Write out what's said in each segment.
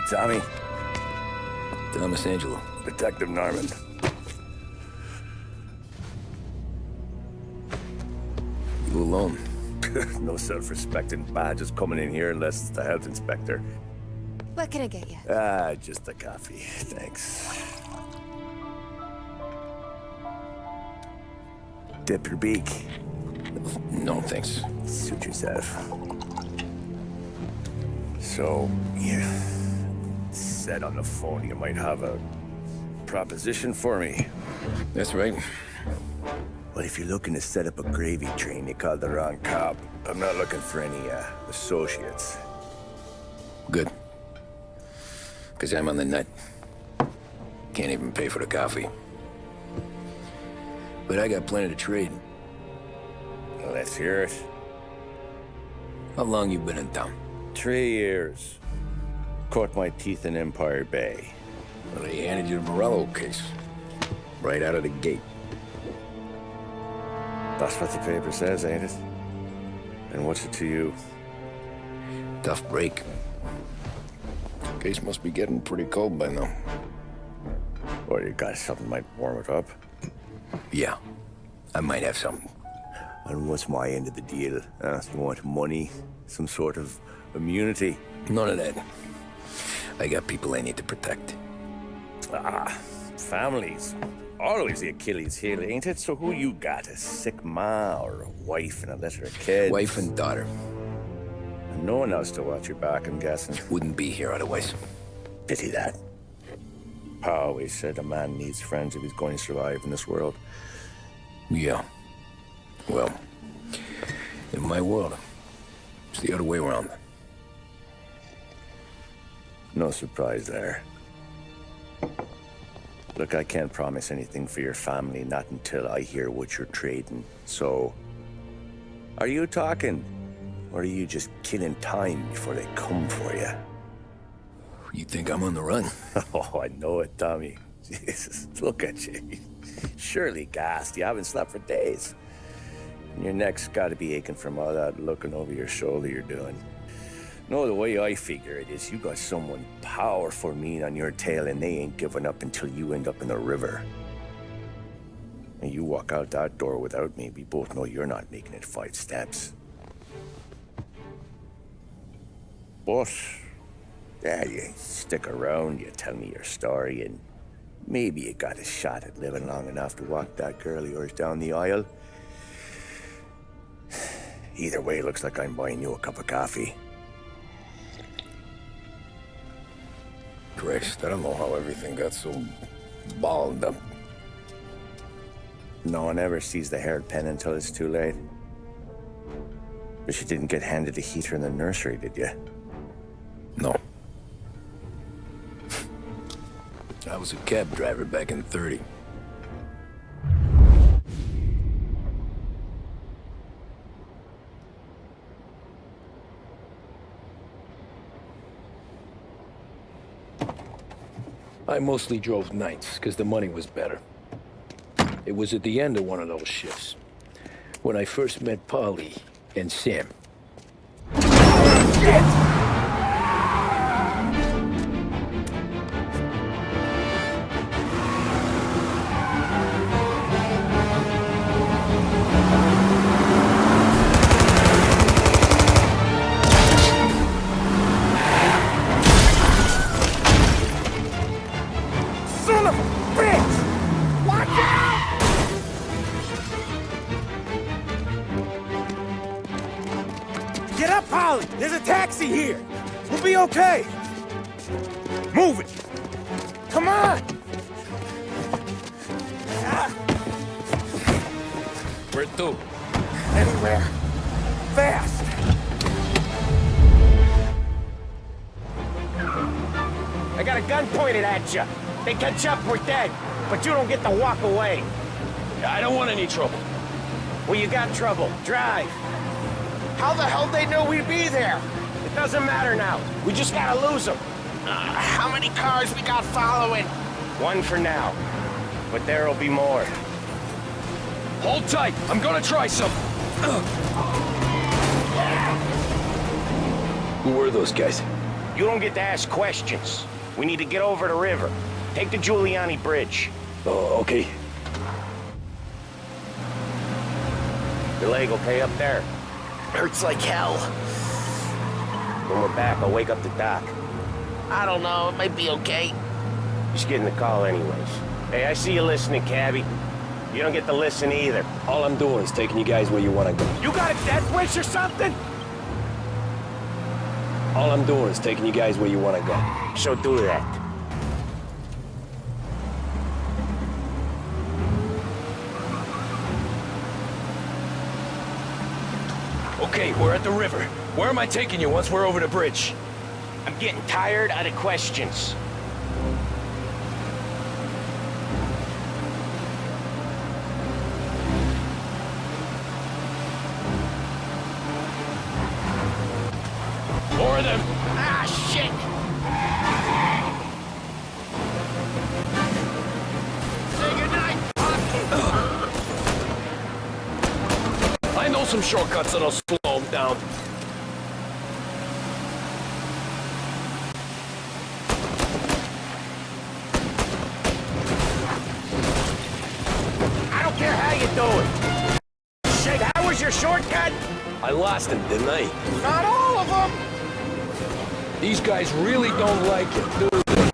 Tommy. Thomas Angelo. Detective Norman. You alone? No self-respecting badges coming in here unless it's the health inspector. What can I get you? Just a coffee. Thanks. Dip your beak. No, thanks. Suit yourself. So, you said on the phone you might have a proposition for me. That's right. Well, if you're looking to set up a gravy train, you called the wrong cop. I'm not looking for any, associates. Good. Because I'm on the nut. Can't even pay for the coffee. But I got plenty to trade. Well, let's hear it. How long you been in town? 3 years. Caught my teeth in Empire Bay. Well, they handed you the Morello case. Right out of the gate. That's what the paper says, ain't it? And what's it to you? Tough break. Case must be getting pretty cold by now. Or you got something might warm it up? Yeah, I might have something. And what's my end of the deal? You want money? Some sort of immunity? None of that. I got people I need to protect. Families. Always the Achilles heel, ain't it? So who you got? A sick ma or a wife and a litter of kids? Wife and daughter. And no one else to watch your back, I'm guessing. Wouldn't be here otherwise. Pity that. Pa always said a man needs friends if he's going to survive in this world. Yeah. Well, in my world, it's the other way around. No surprise there. Look, I can't promise anything for your family, not until I hear what you're trading. So, are you talking? Or are you just killing time before they come for you? You think I'm on the run? Oh, I know it, Tommy. Jesus, look at you. Surely gassed. You haven't slept for days. And your neck's got to be aching from all that looking over your shoulder you're doing. No, the way I figure it is you got someone powerful mean on your tail and they ain't giving up until you end up in the river. And you walk out that door without me, we both know you're not making it 5 steps. But, yeah, you stick around, you tell me your story, and maybe you got a shot at living long enough to walk that girl of yours down the aisle. Either way, it looks like I'm buying you a cup of coffee. Christ, I don't know how everything got so balled up. No one ever sees the haired pen until it's too late. But you didn't get handed a heater in the nursery, did you? No. I was a cab driver back in '30. I mostly drove nights, because the money was better. It was at the end of one of those shifts, when I first met Polly and Sam. Shit! Get up, Polly! There's a taxi here! We'll be okay! Move it! Come on! Where to? Anywhere! Fast! I got a gun pointed at you. They catch up, we're dead. But you don't get to walk away. I don't want any trouble. Well, you got trouble. Drive. How the hell they know we'd be there? It doesn't matter now. We just gotta lose them. How many cars we got following? One for now. But there'll be more. Hold tight. I'm gonna try something. Who were those guys? You don't get to ask questions. We need to get over the river. Take the Giuliani Bridge. Oh, okay. Your leg okay up there? Hurts like hell. When we're back, I'll wake up the doc. I don't know, it might be okay. Just getting the call anyways. Hey, I see you listening, cabbie. You don't get to listen either. All I'm doing is taking you guys where you want to go. You got a death wish or something? All I'm doing is taking you guys where you want to go. So do that. Okay, we're at the river. Where am I taking you once we're over the bridge? I'm getting tired of the questions. More of them! Ah, shit! Say goodnight, I know some shortcuts that'll slow them down. I don't care how you do it. Shit, that was your shortcut? I lost him, didn't I? Not all of them! These guys really don't like it, do they?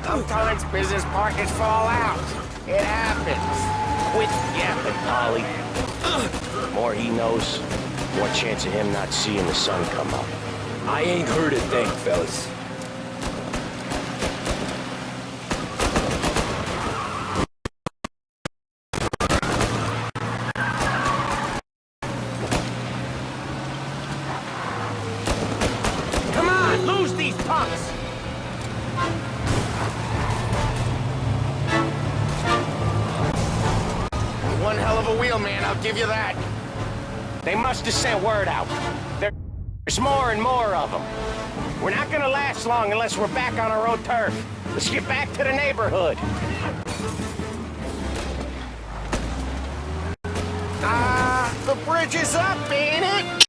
Sometimes business partners fall out. It happens. Quit yapping, Polly. The more he knows, more chance of him not seeing the sun come up. I ain't heard a thing, fellas. Come on, lose these punks! One hell of a wheel, man, I'll give you that. They must have sent word out. There's more and more of them. We're not gonna last long unless we're back on our own turf. Let's get back to the neighborhood. The bridge is up, ain't it?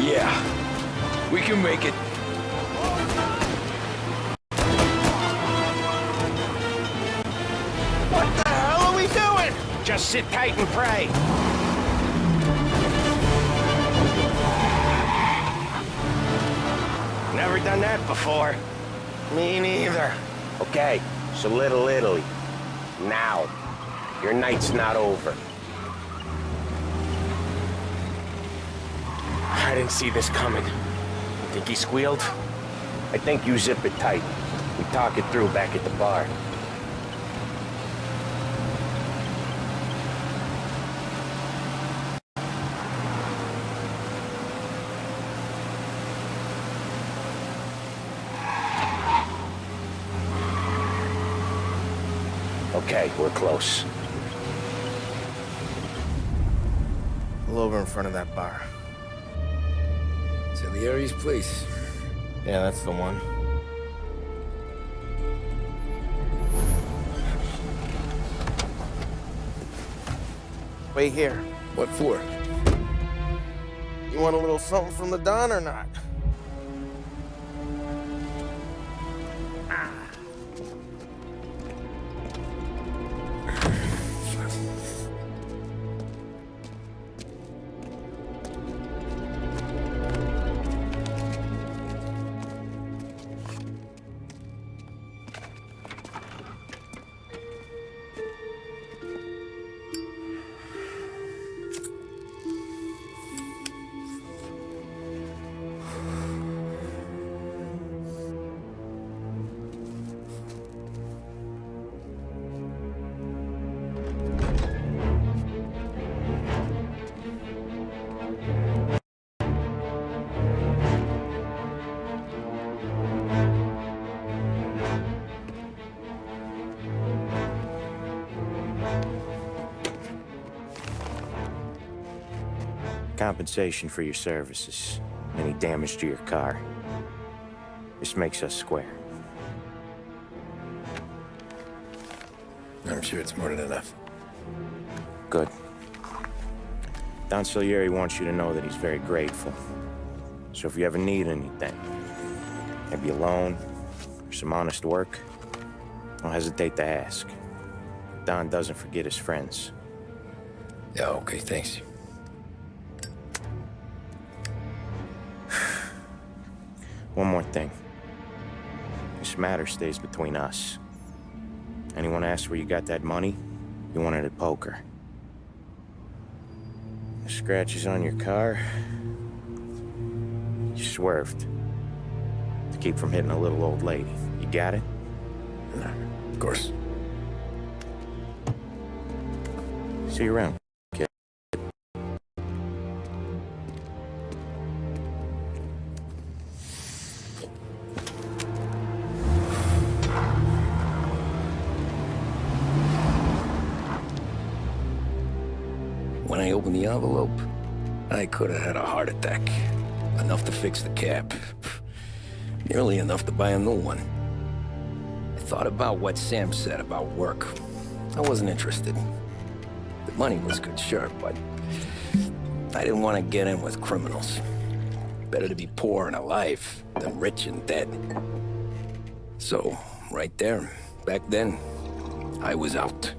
Yeah, we can make it. What the hell are we doing? Just sit tight and pray. Never done that before. Me neither. Okay, so Little Italy. Now. Your night's not over. I didn't see this coming. You think he squealed? I think you zip it tight. We talk it through back at the bar. Okay, we're close. Pull over in front of that bar. Salieri's place. Yeah, that's the one. Wait here. What for? You want a little something from the Don or not? Compensation for your services. Any damage to your car. This makes us square. I'm sure it's more than enough. Good. Don Salieri wants you to know that he's very grateful. So if you ever need anything, maybe a loan or some honest work, don't hesitate to ask. Don doesn't forget his friends. Yeah, okay, thanks. One more thing. This matter stays between us. Anyone asks where you got that money, you won it at poker. The scratches on your car, you swerved to keep from hitting a little old lady. You got it? Of course. See you around, kid. When I opened the envelope, I could have had a heart attack. Enough to fix the cap. Nearly enough to buy a new one. I thought about what Sam said about work. I wasn't interested. The money was good, sure, but I didn't want to get in with criminals. Better to be poor and alive than rich and dead. So, right there, back then, I was out.